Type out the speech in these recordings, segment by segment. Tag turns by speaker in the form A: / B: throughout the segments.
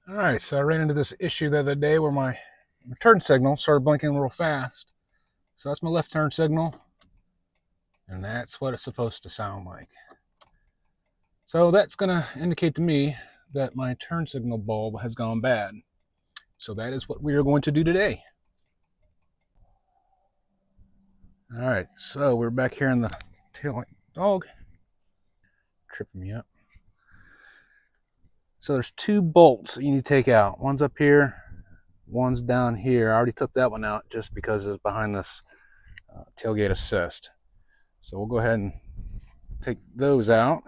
A: All right, so I ran into this issue the other day where my turn signal started blinking real fast. So that's my left turn signal, and that's what it's supposed to sound like. So that's going to indicate to me that my turn signal bulb has gone bad. So that is what we are going to do today. All right, so we're back here in the tail light dog, tripping me up. So there's two bolts that you need to take out. One's up here, one's down here. I already took that one out just because it was behind this tailgate assist. So we'll go ahead and take those out,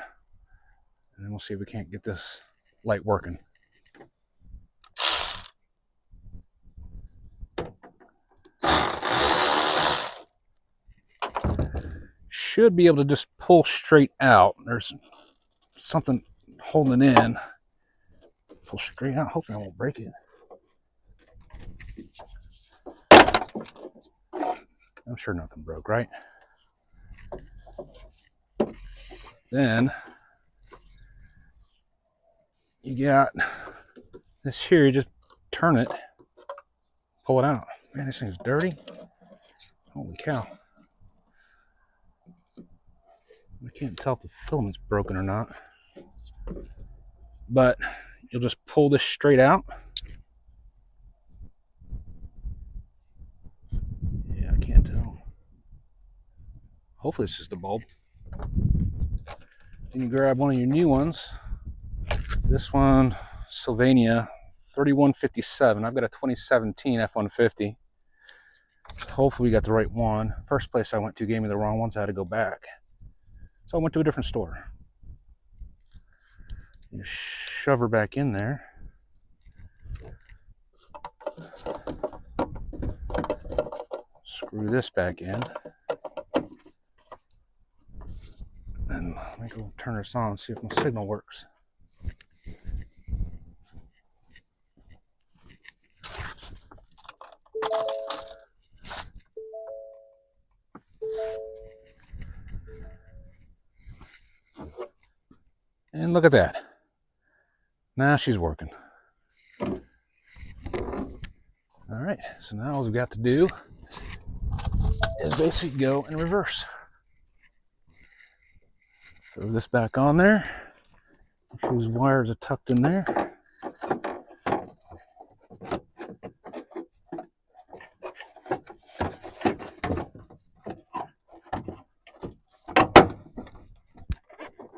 A: and then we'll see if we can't get this light working. Should be able to just pull straight out. There's something holding in. Pull straight out. Hopefully I won't break it. I'm sure nothing broke, right? Then you got this here. You just turn it, pull it out. Man, this thing's dirty. Holy cow. I can't tell if the filament's broken or not. But you'll just pull this straight out. Yeah, I can't tell. Hopefully it's just the bulb. Then you grab one of your new ones. This one, Sylvania 3157. I've got a 2017 F-150. Hopefully we got the right one. First place I went to gave me the wrong one, so I had to go back. So I went to a different store. You shove her back in there. Screw this back in. And let me go turn this on and see if my signal works. And look at that. Now she's working. All right, so now all we've got to do is basically go in reverse. Throw this back on there. Make sure these wires are tucked in there.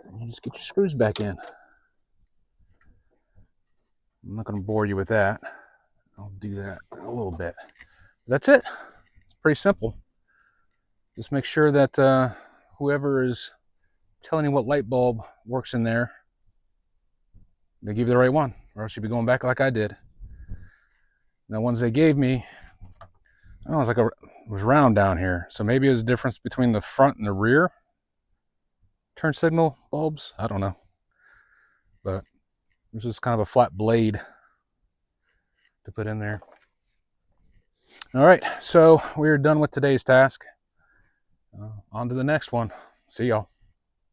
A: And you just get your screws back in. I'm not going to bore you with that. I'll do that in a little bit. That's it. It's pretty simple. Just make sure that whoever is telling you what light bulb works in there, they give you the right one, or else you'd be going back like I did. The ones they gave me, I don't know, it was round down here. So maybe it was a difference between the front and the rear turn signal bulbs. I don't know. But this is kind of a flat blade to put in there. All right, so we're done with today's task. On to the next one. See y'all.